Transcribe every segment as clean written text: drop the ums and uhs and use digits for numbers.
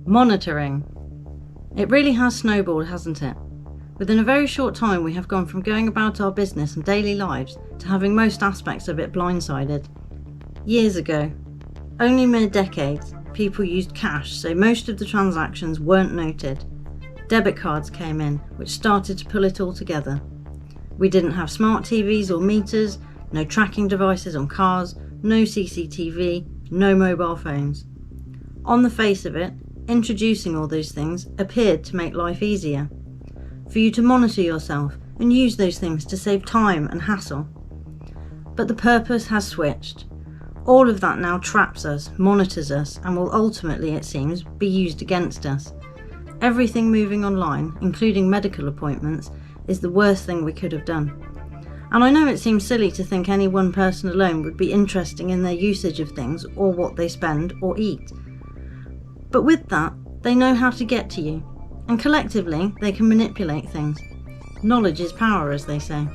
Monitoring. It really has snowballed, hasn't it? Within a very short time we have gone from going about our business and daily lives to having most aspects of it blindsided. Years ago, only mere decades, people used cash, so most of the transactions weren't noted. Debit cards came in, which started to pull it all together. We didn't have smart TVs or meters, no tracking devices on cars, no CCTV, no mobile phones. On the face of it, introducing all those things appeared to make life easier, for you to monitor yourself and use those things to save time and hassle. But the purpose has switched. All of that now traps us, monitors us, and will ultimately, it seems, be used against us. Everything moving online, including medical appointments, is the worst thing we could have done. And I know it seems silly to think any one person alone would be interesting in their usage of things or what they spend or eat. But with that, they know how to get to you, and collectively they can manipulate things. Knowledge is power, as they say.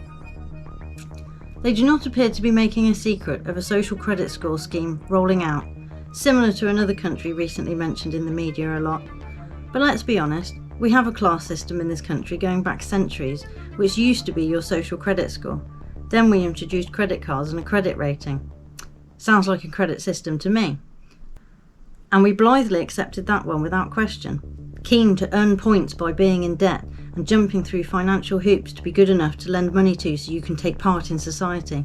They do not appear to be making a secret of a social credit score scheme rolling out, similar to another country recently mentioned in the media a lot. But let's be honest, we have a class system in this country going back centuries, which used to be your social credit score. Then we introduced credit cards and a credit rating. Sounds like a credit system to me. And we blithely accepted that one without question, keen to earn points by being in debt and jumping through financial hoops to be good enough to lend money to so you can take part in society.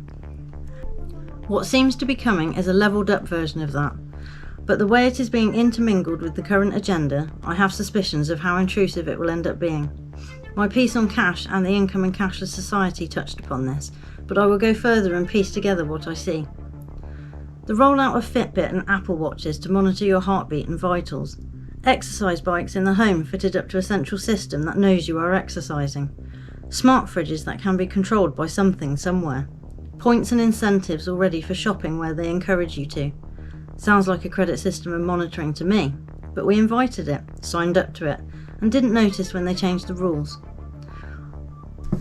What seems to be coming is a levelled up version of that, but the way it is being intermingled with the current agenda, I have suspicions of how intrusive it will end up being. My piece on cash and the incoming cashless society touched upon this, but I will go further and piece together what I see. The rollout of Fitbit and Apple Watches to monitor your heartbeat and vitals. Exercise bikes in the home fitted up to a central system that knows you are exercising. Smart fridges that can be controlled by something somewhere. Points and incentives already for shopping where they encourage you to. Sounds like a credit system and monitoring to me, but we invited it, signed up to it, and didn't notice when they changed the rules.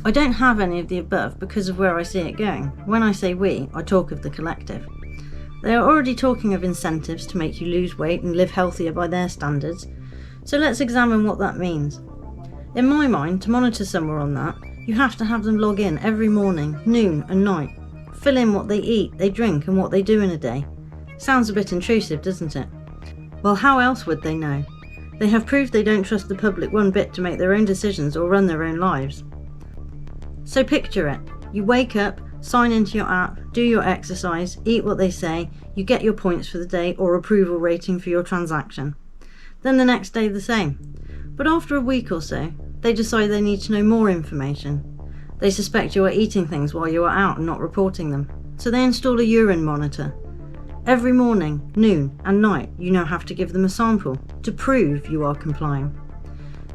I don't have any of the above because of where I see it going. When I say we, I talk of the collective. They are already talking of incentives to make you lose weight and live healthier by their standards, so let's examine what that means. In my mind, to monitor somewhere on that, you have to have them log in every morning, noon and night, fill in what they eat, they drink and what they do in a day. Sounds a bit intrusive, doesn't it? Well, how else would they know? They have proved they don't trust the public one bit to make their own decisions or run their own lives. So picture it, you wake up, sign into your app, do your exercise, eat what they say, you get your points for the day or approval rating for your transaction. Then the next day the same. But after a week or so, they decide they need to know more information. They suspect you are eating things while you are out and not reporting them, so they install a urine monitor. Every morning, noon and night you now have to give them a sample to prove you are complying.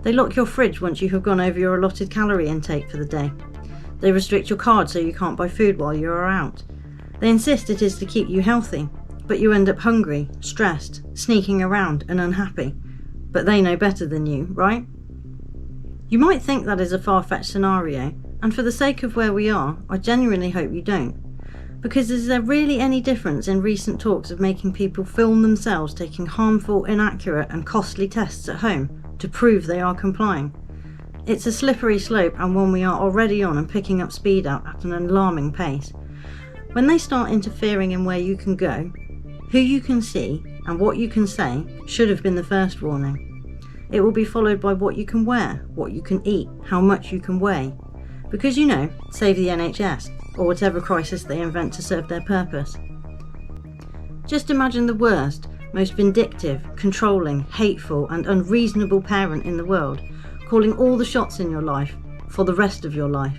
They lock your fridge once you have gone over your allotted calorie intake for the day. They restrict your card so you can't buy food while you are out. They insist it is to keep you healthy, but you end up hungry, stressed, sneaking around and unhappy. But they know better than you, right? You might think that is a far-fetched scenario, and for the sake of where we are, I genuinely hope you don't. Because is there really any difference in recent talks of making people film themselves taking harmful, inaccurate and costly tests at home to prove they are complying? It's a slippery slope and one we are already on and picking up speed at an alarming pace. When they start interfering in where you can go, who you can see and what you can say should have been the first warning. It will be followed by what you can wear, what you can eat, how much you can weigh. Because save the NHS, or whatever crisis they invent to serve their purpose. Just imagine the worst, most vindictive, controlling, hateful and unreasonable parent in the world calling all the shots in your life for the rest of your life,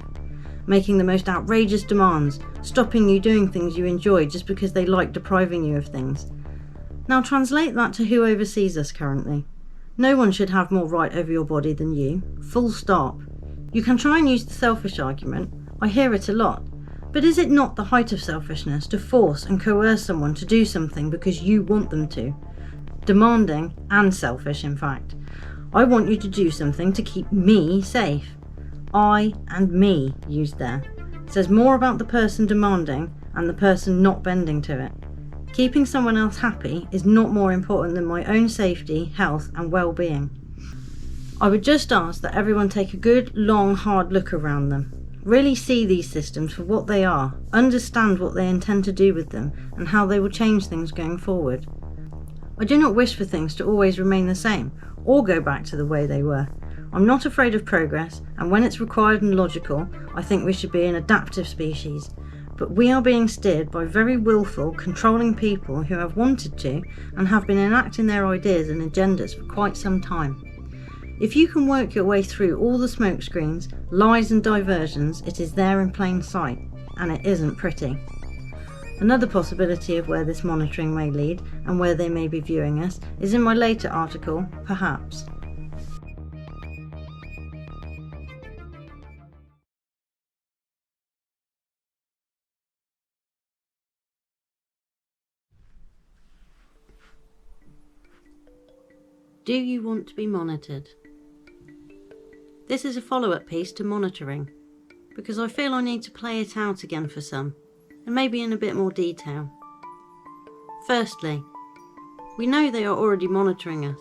making the most outrageous demands, stopping you doing things you enjoy just because they like depriving you of things. Now translate that to who oversees us currently. No one should have more right over your body than you, full stop. You can try and use the selfish argument, I hear it a lot, but is it not the height of selfishness to force and coerce someone to do something because you want them to? Demanding and selfish, in fact. I want you to do something to keep me safe. I and me used there. It says more about the person demanding and the person not bending to it. Keeping someone else happy is not more important than my own safety, health and well-being. I would just ask that everyone take a good, long, hard look around them. Really see these systems for what they are, understand what they intend to do with them and how they will change things going forward. I do not wish for things to always remain the same or go back to the way they were. I'm not afraid of progress, and when it's required and logical, I think we should be an adaptive species. But we are being steered by very willful, controlling people who have wanted to and have been enacting their ideas and agendas for quite some time. If you can work your way through all the smokescreens, lies and diversions, it is there in plain sight, and it isn't pretty. Another possibility of where this monitoring may lead and where they may be viewing us is in my later article, perhaps. Do you want to be monitored? This is a follow-up piece to monitoring, because I feel I need to play it out again for some, and maybe in a bit more detail. Firstly, we know they are already monitoring us.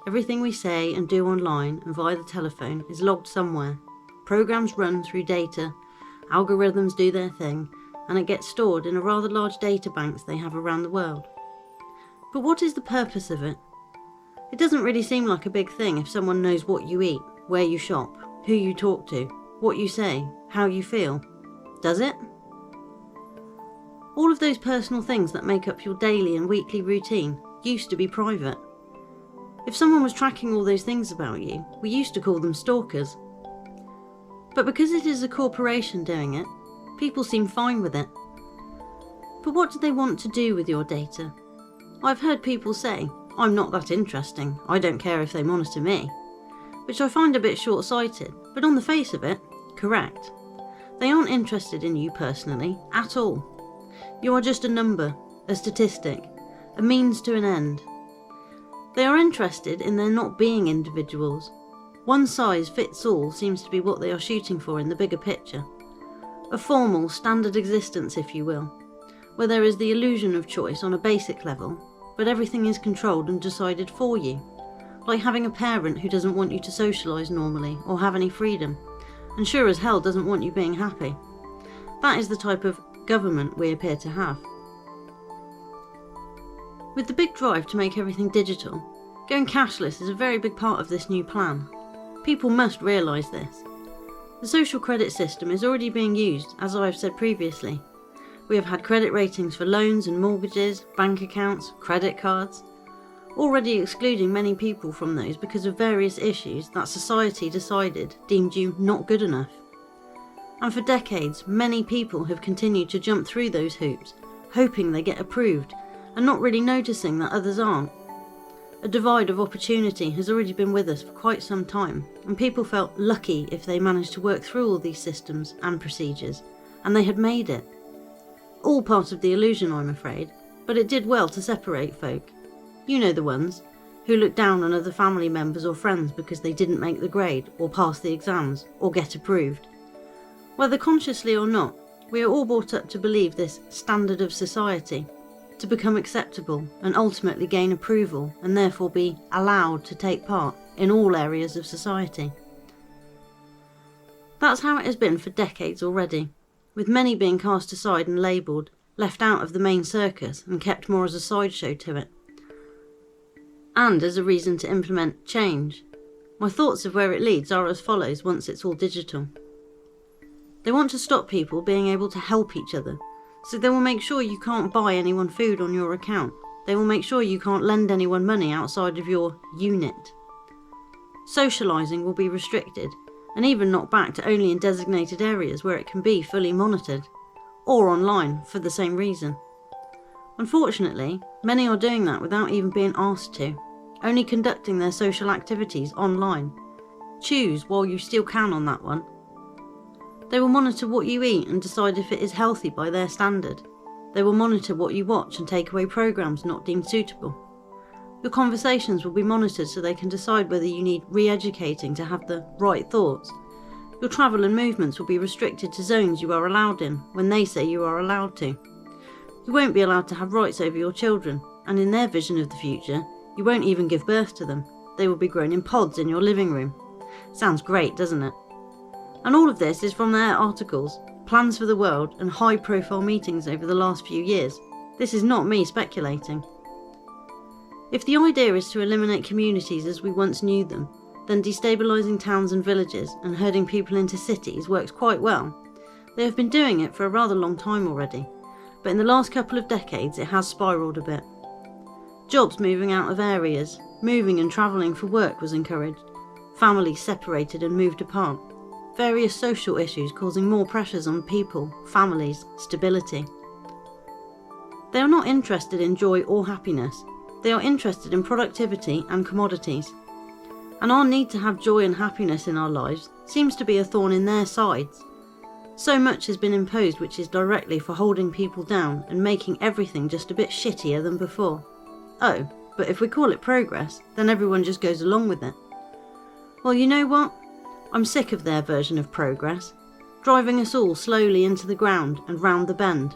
Everything we say and do online and via the telephone is logged somewhere. Programs run through data, algorithms do their thing, and it gets stored in a rather large data banks they have around the world. But what is the purpose of it? It doesn't really seem like a big thing if someone knows what you eat, where you shop, who you talk to, what you say, how you feel. Does it? All of those personal things that make up your daily and weekly routine used to be private. If someone was tracking all those things about you, we used to call them stalkers. But because it is a corporation doing it, people seem fine with it. But what do they want to do with your data? I've heard people say, "I'm not that interesting, I don't care if they monitor me," which I find a bit short-sighted, but on the face of it, correct. They aren't interested in you personally, at all. You are just a number, a statistic, a means to an end. They are interested in there not being individuals. One size fits all seems to be what they are shooting for in the bigger picture. A formal, standard existence, if you will, where there is the illusion of choice on a basic level, but everything is controlled and decided for you. Like having a parent who doesn't want you to socialise normally or have any freedom, and sure as hell doesn't want you being happy. That is the type of government we appear to have. With the big drive to make everything digital, going cashless is a very big part of this new plan. People must realise this. The social credit system is already being used, as I have said previously. We have had credit ratings for loans and mortgages, bank accounts, credit cards, already excluding many people from those because of various issues that society decided deemed you not good enough. And for decades, many people have continued to jump through those hoops, hoping they get approved, and not really noticing that others aren't. A divide of opportunity has already been with us for quite some time, and people felt lucky if they managed to work through all these systems and procedures, and they had made it. All part of the illusion, I'm afraid, but it did well to separate folk. You know the ones, who look down on other family members or friends because they didn't make the grade, or pass the exams, or get approved. Whether consciously or not, we are all brought up to believe this standard of society, to become acceptable and ultimately gain approval and therefore be allowed to take part in all areas of society. That's how it has been for decades already, with many being cast aside and labelled, left out of the main circus and kept more as a sideshow to it. And as a reason to implement change. My thoughts of where it leads are as follows once it's all digital. They want to stop people being able to help each other, so they will make sure you can't buy anyone food on your account. They will make sure you can't lend anyone money outside of your unit. Socialising will be restricted, and even knocked back to only in designated areas where it can be fully monitored, or online for the same reason. Unfortunately, many are doing that without even being asked to, only conducting their social activities online. Choose while you still can on that one. They will monitor what you eat and decide if it is healthy by their standard. They will monitor what you watch and take away programmes not deemed suitable. Your conversations will be monitored so they can decide whether you need re-educating to have the right thoughts. Your travel and movements will be restricted to zones you are allowed in when they say you are allowed to. You won't be allowed to have rights over your children, and in their vision of the future, you won't even give birth to them. They will be grown in pods in your living room. Sounds great, doesn't it? And all of this is from their articles, plans for the world, and high-profile meetings over the last few years. This is not me speculating. If the idea is to eliminate communities as we once knew them, then destabilising towns and villages and herding people into cities works quite well. They have been doing it for a rather long time already, but in the last couple of decades it has spiralled a bit. Jobs moving out of areas, moving and travelling for work was encouraged, families separated and moved apart, various social issues causing more pressures on people, families, stability. They are not interested in joy or happiness, they are interested in productivity and commodities. And our need to have joy and happiness in our lives seems to be a thorn in their sides. So much has been imposed which is directly for holding people down and making everything just a bit shittier than before. Oh, but if we call it progress, then everyone just goes along with it. Well, you know what? I'm sick of their version of progress, driving us all slowly into the ground and round the bend,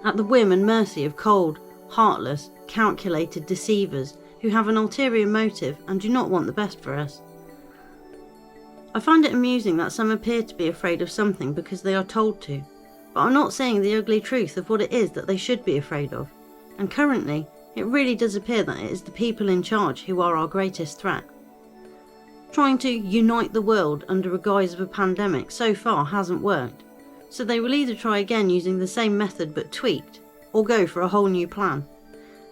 at the whim and mercy of cold, heartless, calculated deceivers who have an ulterior motive and do not want the best for us. I find it amusing that some appear to be afraid of something because they are told to, but are not saying the ugly truth of what it is that they should be afraid of. And currently, it really does appear that it is the people in charge who are our greatest threat. Trying to unite the world under a guise of a pandemic so far hasn't worked, so they will either try again using the same method but tweaked, or go for a whole new plan.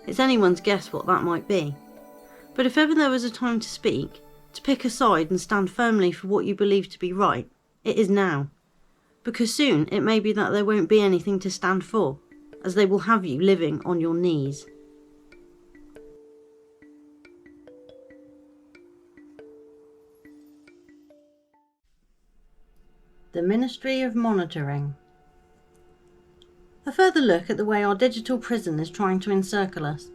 It's anyone's guess what that might be. But if ever there was a time to speak, to pick a side and stand firmly for what you believe to be right, it is now. Because soon it may be that there won't be anything to stand for, as they will have you living on your knees. The Ministry of Monitoring. A further look at the way our digital prison is trying to encircle us.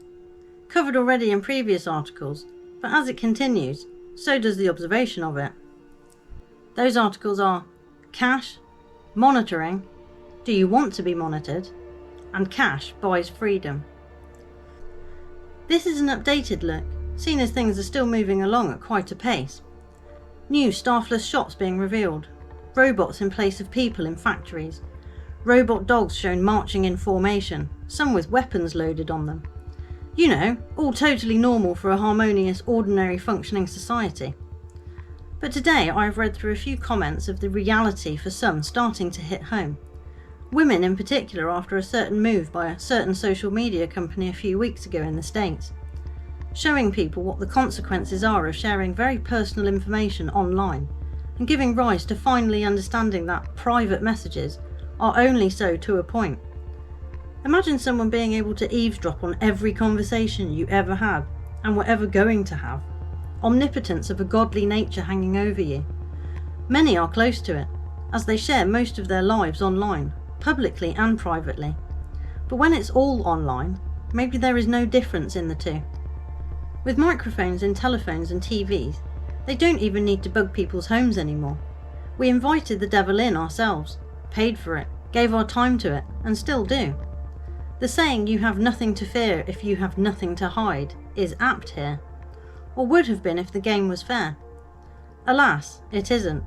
Covered already in previous articles, but as it continues, so does the observation of it. Those articles are Cash, Monitoring, Do You Want to Be Monitored, and Cash Buys Freedom. This is an updated look, seen as things are still moving along at quite a pace. New staffless shops being revealed, robots in place of people in factories, robot dogs shown marching in formation, some with weapons loaded on them. You know, all totally normal for a harmonious, ordinary functioning society. But today I've read through a few comments of the reality for some starting to hit home. Women in particular after a certain move by a certain social media company a few weeks ago in the States, showing people what the consequences are of sharing very personal information online and giving rise to finally understanding that private messages are only so to a point. Imagine someone being able to eavesdrop on every conversation you ever had and were ever going to have. Omnipotence of a godly nature hanging over you. Many are close to it, as they share most of their lives online, publicly and privately. But when it's all online, maybe there is no difference in the two. With microphones in telephones and TVs, they don't even need to bug people's homes anymore. We invited the devil in ourselves, paid for it, gave our time to it, and still do. The saying, "you have nothing to fear if you have nothing to hide," is apt here, or would have been if the game was fair. Alas, it isn't.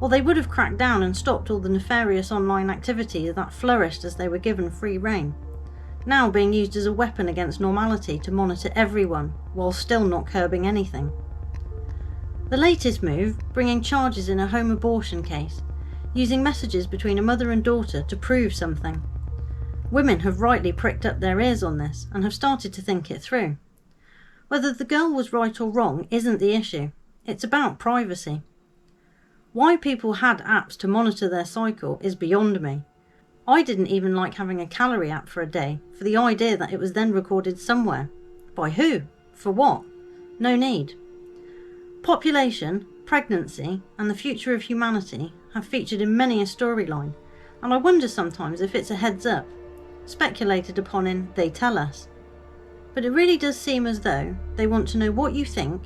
Or they would have cracked down and stopped all the nefarious online activity that flourished as they were given free rein, now being used as a weapon against normality to monitor everyone, while still not curbing anything. The latest move, bringing charges in a home abortion case, using messages between a mother and daughter to prove something. Women have rightly pricked up their ears on this and have started to think it through. Whether the girl was right or wrong isn't the issue, it's about privacy. Why people had apps to monitor their cycle is beyond me. I didn't even like having a calorie app for a day, for the idea that it was then recorded somewhere. By who? For what? No need. Population, pregnancy, and the future of humanity have featured in many a storyline, and I wonder sometimes if it's a heads up, speculated upon in They Tell Us. But it really does seem as though they want to know what you think,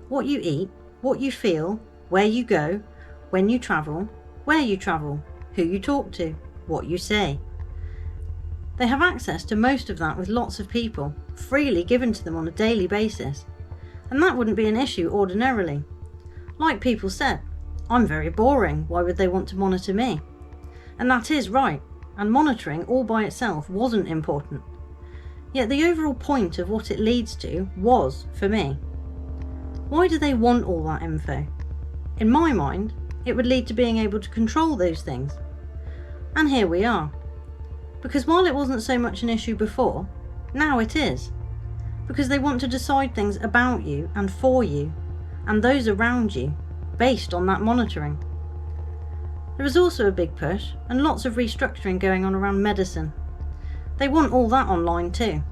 what you eat, what you feel, where you go, when you travel, where you travel, who you talk to, what you say. They have access to most of that with lots of people, freely given to them on a daily basis. And that wouldn't be an issue ordinarily. Like people said, I'm very boring, why would they want to monitor me? And that is right, and monitoring all by itself wasn't important. Yet the overall point of what it leads to was, for me. Why do they want all that info? In my mind, it would lead to being able to control those things. And here we are. Because while it wasn't so much an issue before, now it is. Because they want to decide things about you and for you, and those around you, based on that monitoring. There is also a big push and lots of restructuring going on around medicine. They want all that online too.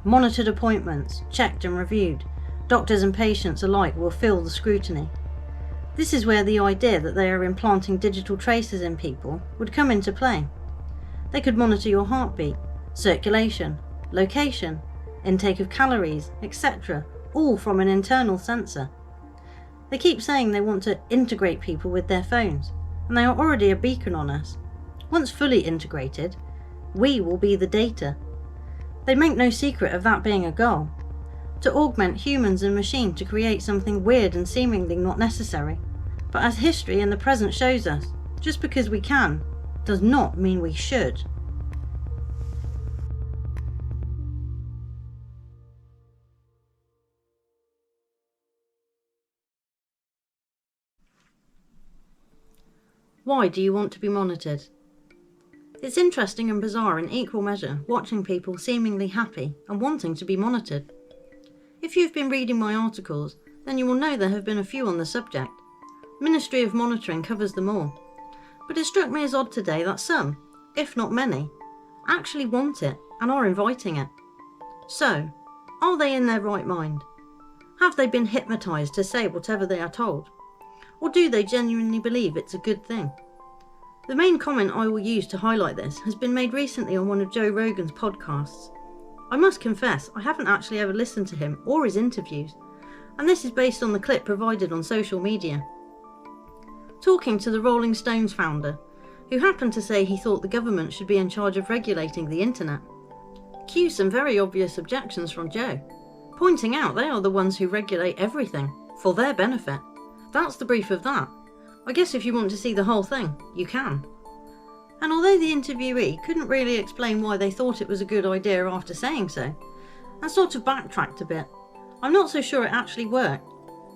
Monitored appointments, checked and reviewed. Doctors and patients alike will feel the scrutiny. This is where the idea that they are implanting digital traces in people would come into play. They could monitor your heartbeat, circulation, location, intake of calories, etc., all from an internal sensor. They keep saying they want to integrate people with their phones, and they are already a beacon on us. Once fully integrated, we will be the data. They make no secret of that being a goal. To augment humans and machine to create something weird and seemingly not necessary. But as history and the present shows us, just because we can, does not mean we should. Why do you want to be monitored? It's interesting and bizarre in equal measure watching people seemingly happy and wanting to be monitored. If you've been reading my articles, then you will know there have been a few on the subject. Ministry of Monitoring covers them all. But it struck me as odd today that some, if not many, actually want it and are inviting it. So, are they in their right mind? Have they been hypnotised to say whatever they are told? Or do they genuinely believe it's a good thing? The main comment I will use to highlight this has been made recently on one of Joe Rogan's podcasts. I must confess I haven't actually ever listened to him or his interviews, and this is based on the clip provided on social media. Talking to the Rolling Stones founder, who happened to say he thought the government should be in charge of regulating the internet. Cue some very obvious objections from Joe, pointing out they are the ones who regulate everything, for their benefit. That's the brief of that. I guess if you want to see the whole thing, you can. And although the interviewee couldn't really explain why they thought it was a good idea after saying so, and sort of backtracked a bit, I'm not so sure it actually worked,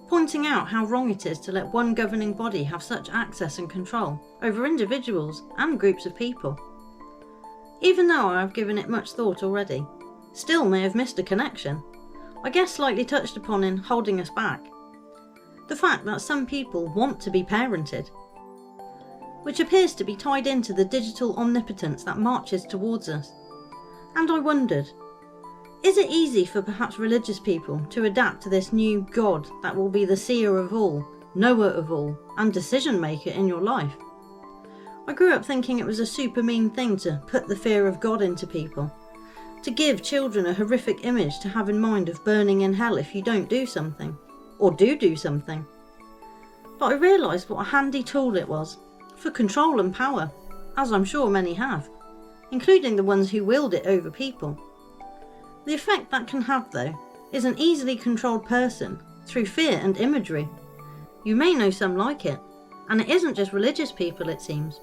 pointing out how wrong it is to let one governing body have such access and control over individuals and groups of people. Even though I have given it much thought already, still may have missed a connection, I guess slightly touched upon in holding us back. The fact that some people want to be parented, which appears to be tied into the digital omnipotence that marches towards us. And I wondered, is it easy for perhaps religious people to adapt to this new God that will be the seer of all, knower of all, and decision maker in your life? I grew up thinking it was a super mean thing to put the fear of God into people, to give children a horrific image to have in mind of burning in hell if you don't do something, or do something. But I realised what a handy tool it was, for control and power, as I'm sure many have, including the ones who wield it over people. The effect that can have, though, is an easily controlled person through fear and imagery. You may know some like it, and it isn't just religious people, it seems.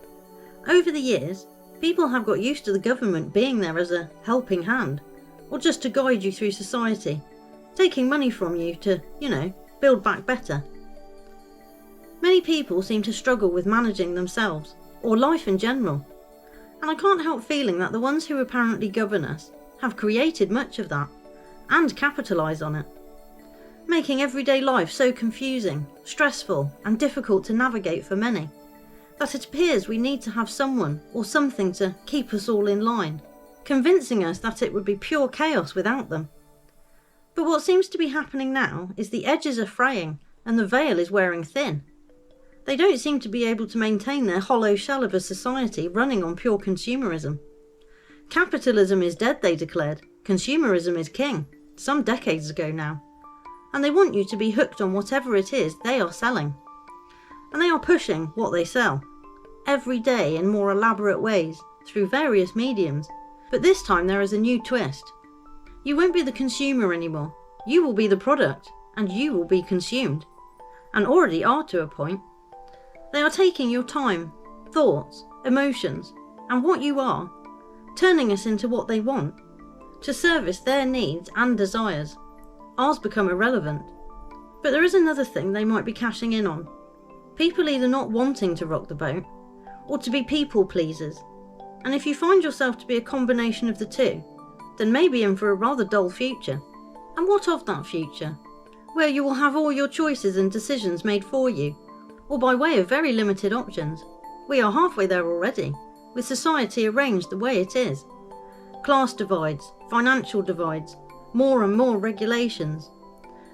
Over the years, people have got used to the government being there as a helping hand, or just to guide you through society, taking money from you to, build back better. Many people seem to struggle with managing themselves, or life in general, and I can't help feeling that the ones who apparently govern us have created much of that, and capitalise on it, making everyday life so confusing, stressful, and difficult to navigate for many, that it appears we need to have someone or something to keep us all in line, convincing us that it would be pure chaos without them. But what seems to be happening now is the edges are fraying and the veil is wearing thin. They don't seem to be able to maintain their hollow shell of a society running on pure consumerism. Capitalism is dead, they declared. Consumerism is king, some decades ago now. And they want you to be hooked on whatever it is they are selling. And they are pushing what they sell, every day in more elaborate ways, through various mediums, But this time there is a new twist. You won't be the consumer anymore. You will be the product, and you will be consumed. And already are to a point. They are taking your time, thoughts, emotions, and what you are, turning us into what they want, to service their needs and desires. Ours become irrelevant. But there is another thing they might be cashing in on. People either not wanting to rock the boat, or to be people pleasers. And if you find yourself to be a combination of the two, then maybe in for a rather dull future. And what of that future? Where you will have all your choices and decisions made for you, or by way of very limited options. We are halfway there already, with society arranged the way it is. Class divides, financial divides, more and more regulations.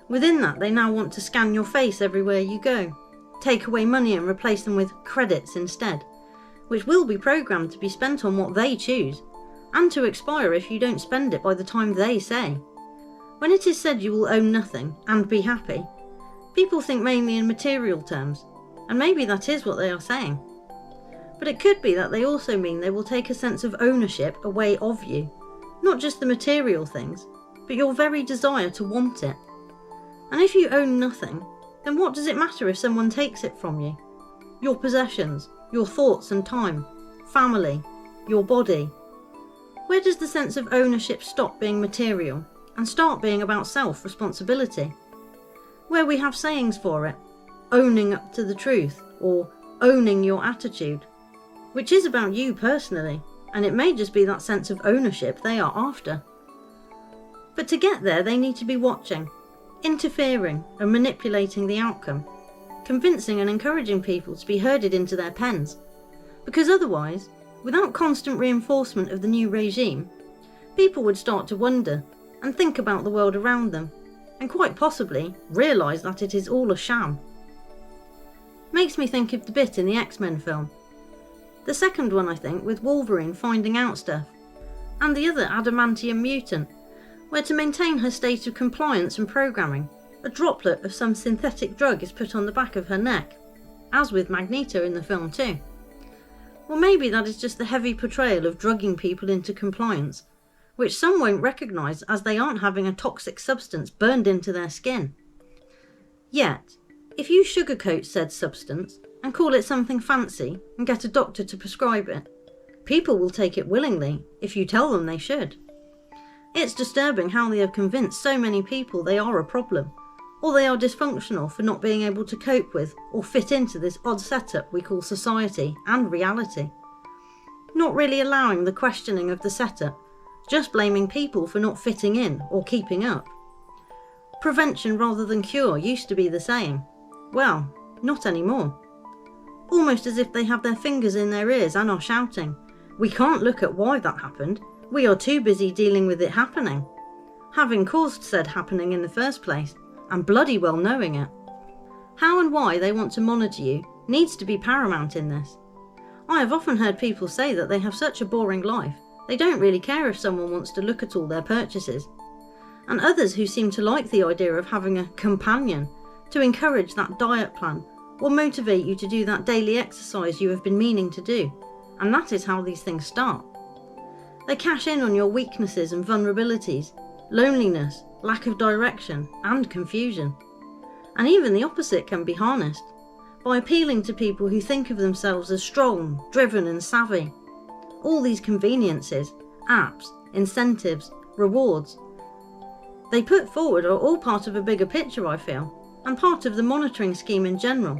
Within that, they now want to scan your face everywhere you go, take away money and replace them with credits instead, which will be programmed to be spent on what they choose, and to expire if you don't spend it by the time they say. When it is said you will own nothing and be happy, people think mainly in material terms, and maybe that is what they are saying. But it could be that they also mean they will take a sense of ownership away of you, not just the material things, but your very desire to want it. And if you own nothing, then what does it matter if someone takes it from you? Your possessions, your thoughts and time, family, your body. Where does the sense of ownership stop being material and start being about self-responsibility? Where we have sayings for it, owning up to the truth, or owning your attitude, which is about you personally, and it may just be that sense of ownership they are after. But to get there, they need to be watching, interfering and manipulating the outcome, convincing and encouraging people to be herded into their pens. Because otherwise, without constant reinforcement of the new regime, people would start to wonder and think about the world around them, and quite possibly realise that it is all a sham. Makes me think of the bit in the X-Men film. The second one, I think, with Wolverine finding out stuff, and the other adamantium mutant, where to maintain her state of compliance and programming, a droplet of some synthetic drug is put on the back of her neck, as with Magneto in the film too. Well, maybe that is just the heavy portrayal of drugging people into compliance, which some won't recognise as they aren't having a toxic substance burned into their skin. Yet, if you sugarcoat said substance and call it something fancy and get a doctor to prescribe it, people will take it willingly if you tell them they should. It's disturbing how they have convinced so many people they are a problem, or they are dysfunctional for not being able to cope with or fit into this odd setup we call society and reality. Not really allowing the questioning of the setup, just blaming people for not fitting in or keeping up. Prevention rather than cure used to be the saying. Well, not anymore. Almost as if they have their fingers in their ears and are shouting, "We can't look at why that happened, we are too busy dealing with it happening," having caused said happening in the first place, and bloody well knowing it. How and why they want to monitor you needs to be paramount in this. I have often heard people say that they have such a boring life, they don't really care if someone wants to look at all their purchases. And others who seem to like the idea of having a companion to encourage that diet plan or motivate you to do that daily exercise you have been meaning to do. And that is how these things start. They cash in on your weaknesses and vulnerabilities, loneliness, lack of direction, and confusion. And even the opposite can be harnessed, by appealing to people who think of themselves as strong, driven and savvy. All these conveniences, apps, incentives, rewards they put forward are all part of a bigger picture, I feel, and part of the monitoring scheme in general.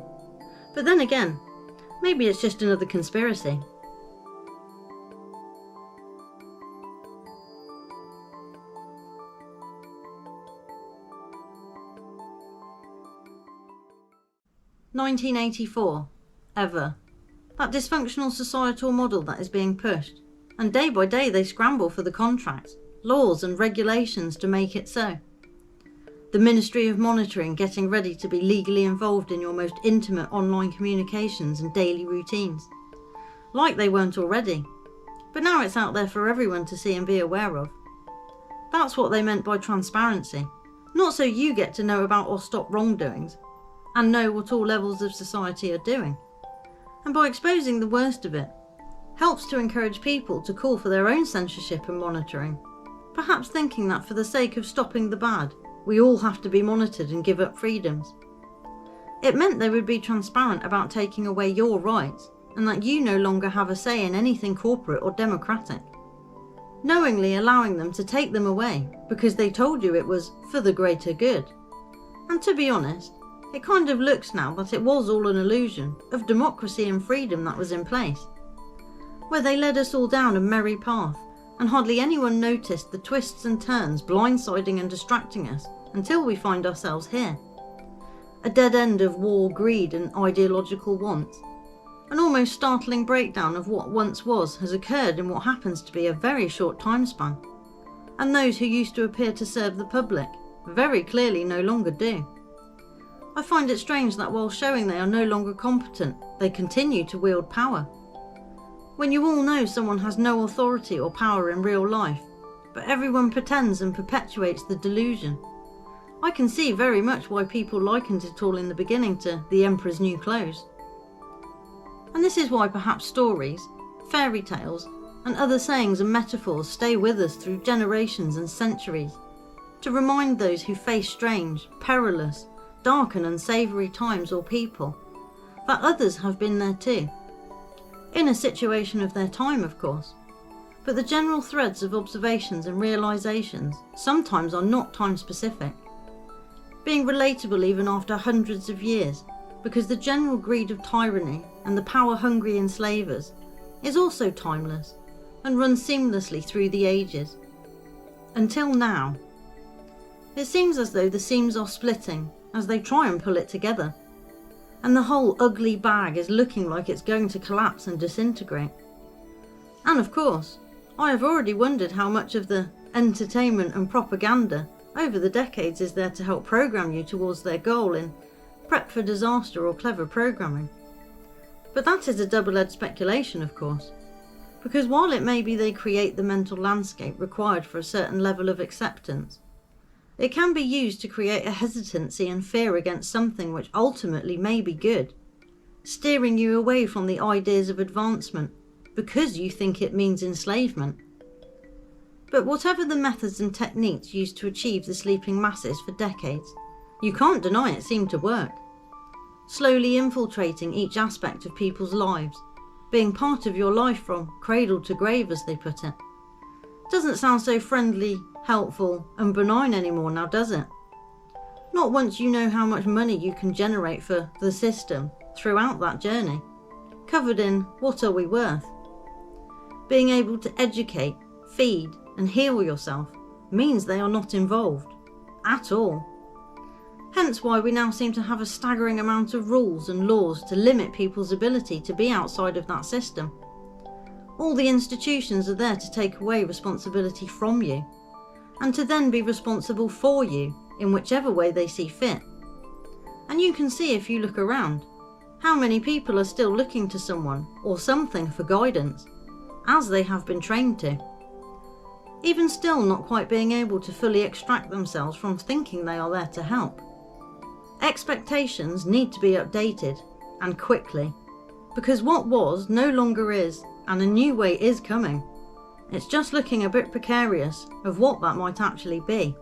But then again, maybe it's just another conspiracy. "1984. Ever. That dysfunctional societal model that is being pushed, and day by day they scramble for the contracts, laws and regulations to make it so. The Ministry of Monitoring getting ready to be legally involved in your most intimate online communications and daily routines. Like they weren't already, but now it's out there for everyone to see and be aware of. That's what they meant by transparency, not so you get to know about or stop wrongdoings, and know what all levels of society are doing. And by exposing the worst of it, helps to encourage people to call for their own censorship and monitoring, perhaps thinking that for the sake of stopping the bad, we all have to be monitored and give up freedoms. It meant they would be transparent about taking away your rights, and that you no longer have a say in anything corporate or democratic, knowingly allowing them to take them away because they told you it was for the greater good. And to be honest, it kind of looks now that it was all an illusion of democracy and freedom that was in place, where they led us all down a merry path, and hardly anyone noticed the twists and turns blindsiding and distracting us until we find ourselves here. A dead end of war, greed and ideological wants. An almost startling breakdown of what once was has occurred in what happens to be a very short time span, and those who used to appear to serve the public very clearly no longer do. I find it strange that while showing they are no longer competent, they continue to wield power. When you all know someone has no authority or power in real life, but everyone pretends and perpetuates the delusion. I can see very much why people likened it all in the beginning to the Emperor's New Clothes. And this is why perhaps stories, fairy tales, and other sayings and metaphors stay with us through generations and centuries, to remind those who face strange, perilous, dark and unsavoury times or people, that others have been there too. In a situation of their time, of course, but the general threads of observations and realisations sometimes are not time-specific, being relatable even after hundreds of years, because the general greed of tyranny and the power-hungry enslavers is also timeless and runs seamlessly through the ages. Until now. It seems as though the seams are splitting as they try and pull it together, and the whole ugly bag is looking like it's going to collapse and disintegrate. And of course, I have already wondered how much of the entertainment and propaganda over the decades is there to help program you towards their goal in prep for disaster or clever programming. But that is a double-edged speculation, of course, because while it may be they create the mental landscape required for a certain level of acceptance, it can be used to create a hesitancy and fear against something which ultimately may be good, steering you away from the ideas of advancement because you think it means enslavement. But whatever the methods and techniques used to achieve the sleeping masses for decades, you can't deny it seemed to work. Slowly infiltrating each aspect of people's lives, being part of your life from cradle to grave, as they put it. Doesn't sound so friendly, helpful and benign anymore now, does it? Not once you know how much money you can generate for the system throughout that journey, covered in what are we worth. Being able to educate, feed and heal yourself means they are not involved at all. Hence why we now seem to have a staggering amount of rules and laws to limit people's ability to be outside of that system. All the institutions are there to take away responsibility from you, and to then be responsible for you in whichever way they see fit. And you can see if you look around, how many people are still looking to someone or something for guidance, as they have been trained to. Even still not quite being able to fully extract themselves from thinking they are there to help. Expectations need to be updated, and quickly, because what was no longer is, and a new way is coming. It's just looking a bit precarious of what that might actually be.